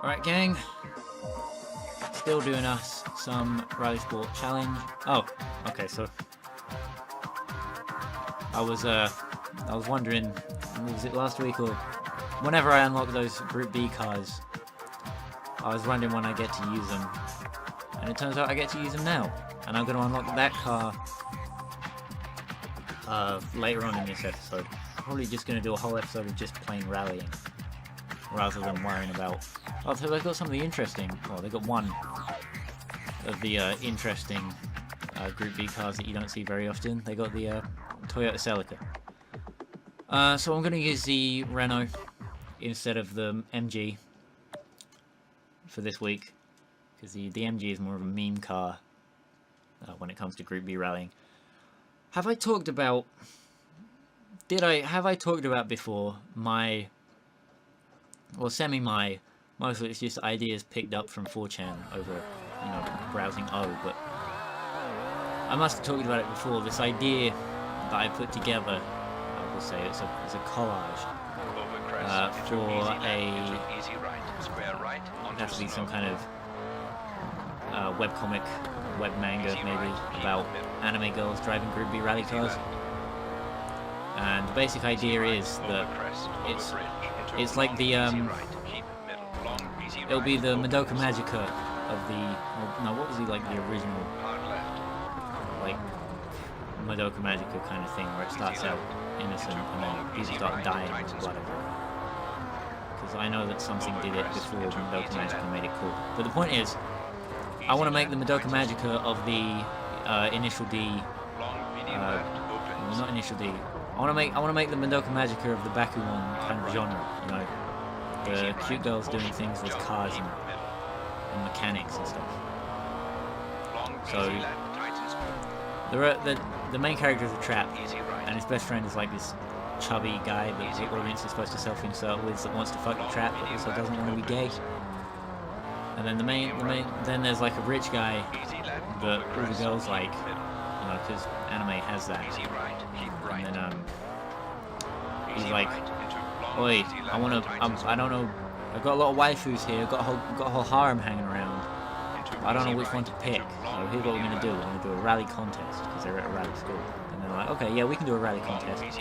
Alright, gang. Still doing us some Rallisport challenge. Oh, okay, so I was wondering, was it last week or whenever I unlock those Group B cars, I was wondering when I get to use them, and it turns out I get to use them now, and I'm going to unlock that car later on in this episode. I'm probably just going to do a whole episode of just plain rallying, rather than worrying about... Oh, so they've got something interesting. Well, they've got one of the interesting Group B cars that you don't see very often. They got the Toyota Celica. So I'm going to use the Renault instead of the MG for this week, because the MG is more of a meme car when it comes to Group B rallying. Have I talked about... Have I talked about before my... Well, semi-my... Mostly it's just ideas picked up from 4chan over, you know, browsing O, but... I must have talked about it before, this idea that I put together, I will say it's a collage, for a... It has to be some kind of webcomic, web manga maybe, about anime girls driving Group B rally cars. And the basic idea is that it's like the it'll be the Madoka Magica of the... No, what was he like, the original like Madoka Magica kind of thing, where it starts out innocent and then people start dying or whatever. Because I know that something did it before Madoka Magica made it cool. But the point is, I want to make the Madoka Magica of the Initial D... not Initial D. I want to make the Madoka Magica of the Bakugan kind of genre, you know, the cute girls doing things with cars and mechanics and stuff. So the main character is a trap, and his best friend is like this chubby guy that the audience is supposed to self-insert with, that wants to fuck the trap but also doesn't want to be gay. And then then there's like a rich guy that all the girls like, you know, because anime has that. And then he's like, oi, I don't know, I've got a lot of waifus here, I've got a whole harem hanging around. I don't know which one to pick. So here's what we're gonna do. We're gonna do a rally contest, because they're at a rally school. And they're like, okay, yeah, we can do a rally contest. It's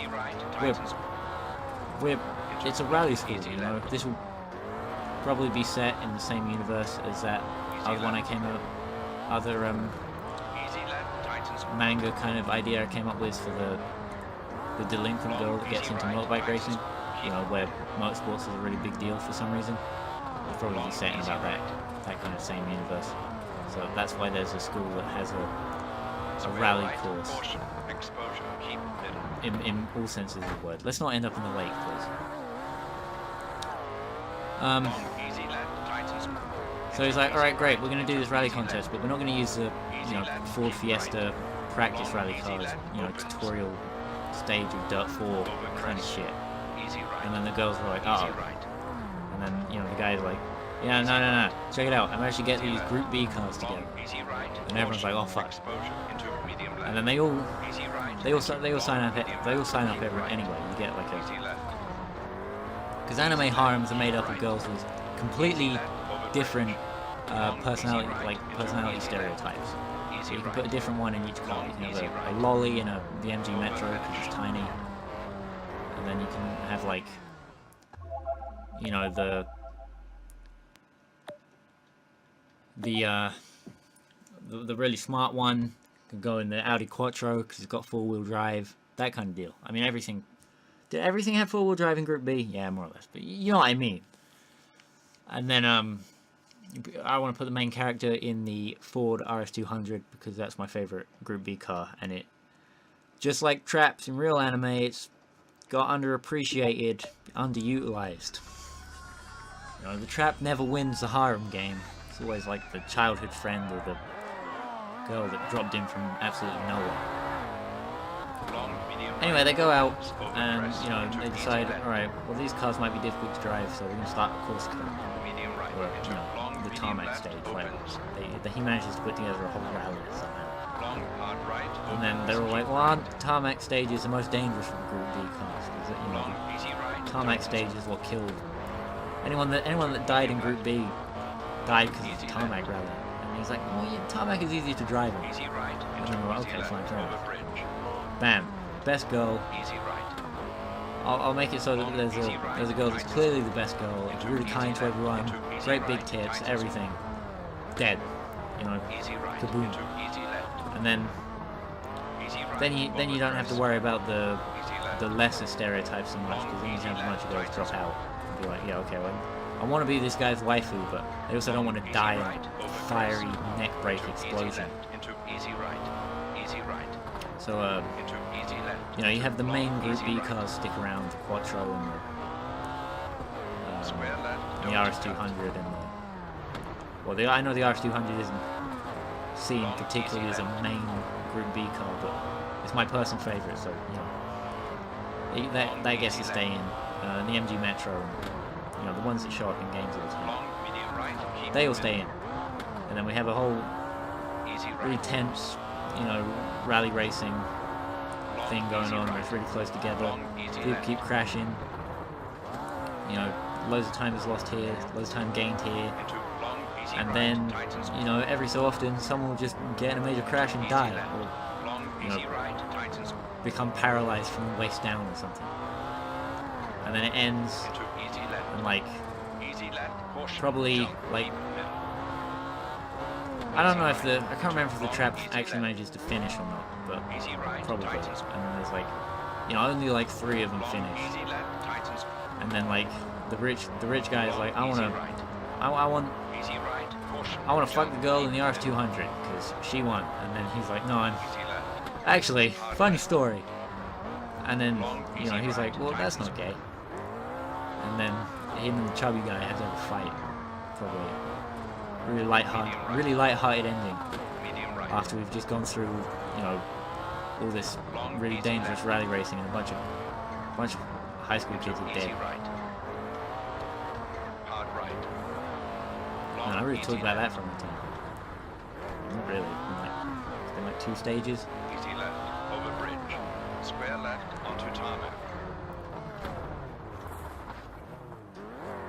a rally school, you know. This will probably be set in the same universe as that other one I came up, other manga kind of idea I came up with for the delinquent girl that gets into motorbike racing, you know, where motorsports is a really big deal for some reason. It's probably set in about that kind of same universe. So that's why there's a school that has a rally course in all senses of the word. Let's not end up in the lake, please. So he's like, alright, great, we're going to do this rally contest, but we're not going to use the, you know, Ford Fiesta practice rally cars, you know, tutorial stage of Dirt 4 kind of shit. And then the girls were like, oh. And then, you know, the guy's like, yeah, no, check it out, I'm actually getting these Group B cars together. And everyone's like, oh fuck. And then they all sign up anyway. You get like a... Because anime harems are made up of girls with completely different personality stereotypes. So you can put a different one in each car. You can have a lolly in the MG Metro because it's tiny, and then you can have like, you know, the really smart one can go in the Audi Quattro because it's got 4-wheel drive, that kind of deal. I mean, everything. Did everything have 4-wheel drive in Group B? Yeah, more or less. But you know what I mean. And then I want to put the main character in the Ford RS200 because that's my favorite Group B car, and it, just like traps in real anime, it's got underappreciated, underutilized. You know, the trap never wins the harem game. It's always like the childhood friend or the girl that dropped in from absolutely nowhere. Anyway, they go out and, you know, they decide, alright, well these cars might be difficult to drive, so we're going to start a course car. Or, you know, the tarmac stage, whatever. He manages to put together a whole rally somehow. And then they're all like, well, our tarmac stage is the most dangerous for the Group B cars. Because, you know, the tarmac stage is what killed, anyone that died in Group B died because of the tarmac rally. And he's like, well, yeah, tarmac is easier to drive on. Easy right. And then we're like, okay, fine, fair Over enough. bridge. Bam, best girl. Easy right. I'll make it so that there's a girl that's clearly the best girl. It's really kind to everyone. Great big tits, everything. Dead. You know, Easy right. kaboom. Into easy left. And then Easy right. then you don't have to worry about the lesser stereotypes so much, because then you have a bunch of girls drop out and be like, yeah, okay, well, I want to be this guy's waifu, but I also don't want to die in a fiery neck break explosion. Into easy right. Easy right. So Into easy left. you know, you have the main Group B cars stick around, the Quattro Square left. and the RS200 and well, I know the RS200 isn't seen particularly as a main Group B car, but it's my personal favourite, so you know, that gets to stay in. And the MG Metro, you know, the ones that show up in games all the time, Long, medium right. they all stay in. And then we have a whole Easy right. really tense, you know, rally racing thing going on where it's really close together. People keep crashing. You know, loads of time is lost here, loads of time gained here. And then, you know, every so often someone will just get in a major crash and die, or, you know, become paralyzed from the waist down or something. And then it ends, and like, probably, like, I don't know if I can't remember if the trap actually manages to finish or not, but probably. And then there's like, you know, only like 3 of them finish. And then like, the rich guy is like, I want to fuck the girl in the RS200 because she won. And then he's like, no, actually, funny story. And then, you know, he's like, well, that's not gay. And then him and the chubby guy have to have a fight, probably. Really light-hearted ending. After we've just gone through, you know, all this really dangerous rally racing and a bunch of high school kids are dead. And I really talked about that for a long time. Not really. It's been like 2 stages. Easy left, over bridge. Square left, onto tarmac.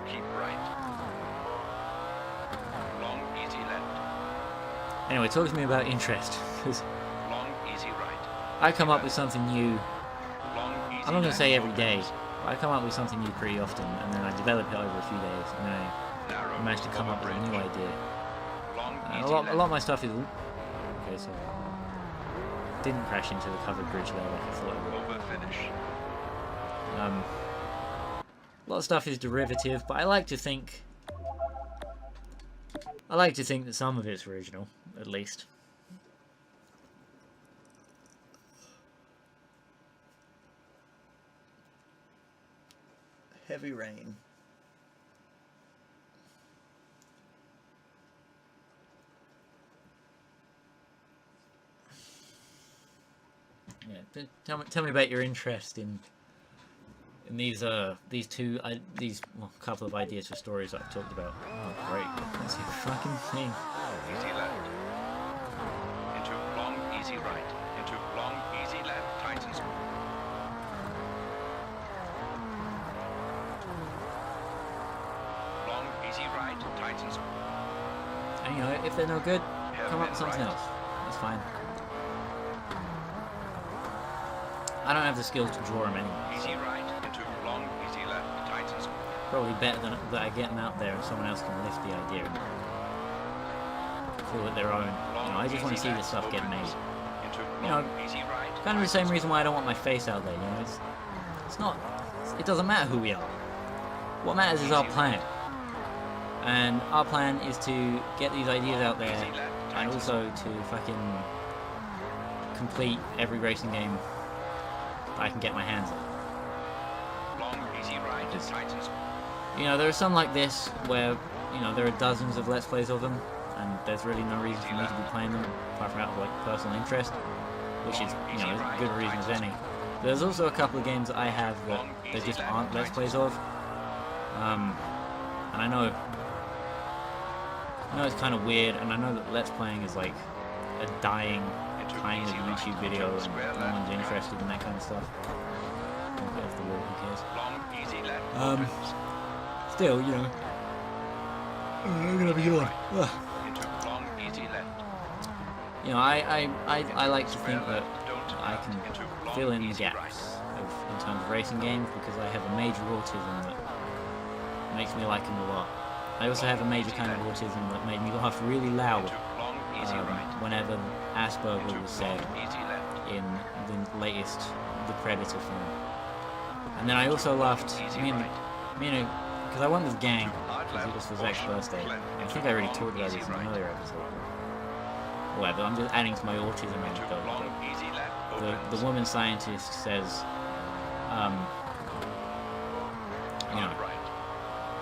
Keep right. Long, easy left. Anyway, talk to me about interest. Because Long, easy right. I come up with something new. Long, easy I'm not going to left, say every over day, bridge. but I come up with something new pretty often, and then I develop it over a few days, and then Narrow, I manage to come over up with a bridge. new idea. Long, And easy a lot left. of my stuff is... Okay, so... Didn't crash into the covered bridge there like I thought it would. Over finish. A lot of stuff is derivative, but I like to think that some of it's original, at least. Heavy rain. Yeah, tell me about your interest in these couple of ideas for stories I've talked about. Oh great, that's a fucking thing. Easy left. Into long, easy right. Into long, easy left. Tightens. Long, easy right. Tightens. And you know, if they're no good, come up with something else. That's fine. I don't have the skills to draw them anyway. Easy right. Into long, easy left. Tightens. Probably better than that I get them out there and someone else can lift the idea and call it their own. You know, I just want to see this stuff get made. Into You know, long, easy right. kind of the same reason why I don't want my face out there. You know, it's not. It doesn't matter who we are. What matters is our plan. And our plan is to get these ideas out there and also to fucking complete every racing game that I can get my hands on. Long, easy right. Just- Tightens. You know, there are some like this where, you know, there are dozens of Let's Plays of them, and there's really no reason for me to be playing them, apart from out of, like, personal interest, which is, you know, as good a reason as any. There's also a couple of games that I have that there just aren't Let's Plays of, and I know it's kind of weird, and I know that Let's Playing is, like, a dying kind of YouTube video, and no one's interested in that kind of stuff. Don't get off the wall, who cares? Long, easy left. Um, Opens. still, you know. I'm gonna be on. Into long, easy left. You know, I like to think that Don't I cut into can long, fill in the easy gaps right. in terms of racing games because I have a major autism that makes me like them a lot. I also have a major kind of autism that made me laugh really loud Into long, easy right. whenever Asperger Into was said long, easy left. in the latest The Predator film. And then I also laughed, because I went with Gang, because it was for Zach's birthday. I think I already talked about this in an earlier episode. Whatever, I'm just adding to my autism anecdote. Long, easy left. The woman scientist says, you know, right.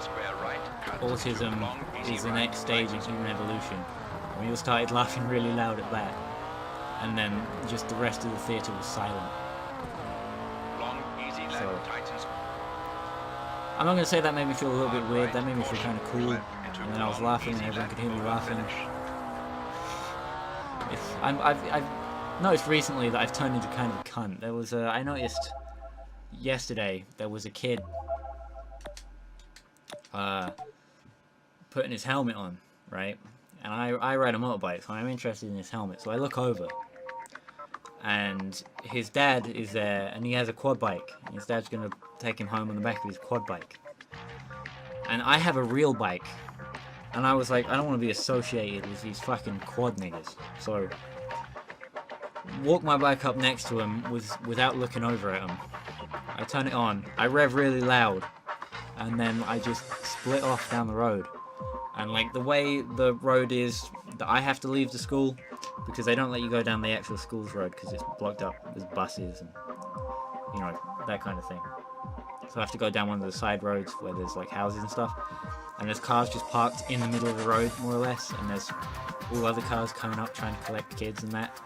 Square right. Cut autism into long, easy is the right. next stage in human evolution. And we all started laughing really loud at that. And then just the rest of the theatre was silent. Long, easy left. So- Tightens. I'm not going to say that made me feel a little bit weird, that made me feel kind of cool. Into And then I was long, laughing and easy everyone left. could hear me Over laughing. finish. I've noticed recently that I've turned into kind of a cunt. There was I noticed yesterday there was a kid putting his helmet on, right? And I ride a motorbike, so I'm interested in his helmet. So I look over, and his dad is there, and he has a quad bike. And his dad's gonna take him home on the back of his quad bike. And I have a real bike, and I was like, I don't want to be associated with these fucking quad niggas. So walk my bike up next to him without looking over at him. I turn it on, I rev really loud, and then I just split off down the road. And like the way the road is, that I have to leave the school because they don't let you go down the actual school's road because it's blocked up. There's buses and you know that kind of thing. So I have to go down one of the side roads where there's like houses and stuff, and there's cars just parked in the middle of the road more or less, and there's all other cars coming up trying to collect kids and that.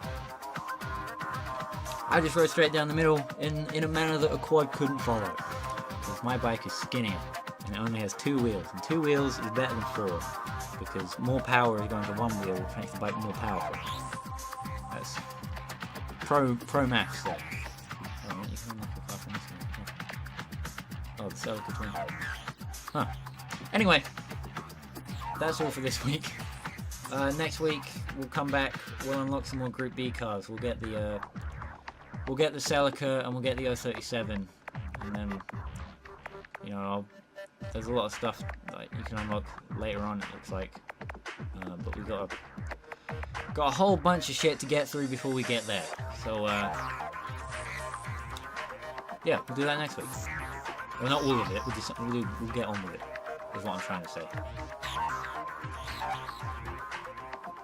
I just rode straight down the middle in a manner that a quad couldn't follow. Because my bike is skinnier and it only has 2 wheels. And 2 wheels is better than 4. Because more power is going to 1 wheel, which makes the bike more powerful. That's pro maths there. Oh, you can unlock the car from this one. Oh, the Celica Twin. Huh. Anyway, that's all for this week. Next week we'll come back. We'll unlock some more Group B cars. We'll get the Celica and we'll get the 037, and then you know there's a lot of stuff that you can unlock later on. It looks like, but we got a whole bunch of shit to get through before we get there. So yeah, we'll do that next week. Well, not all of it. We'll get on with it. Is what I'm trying to say.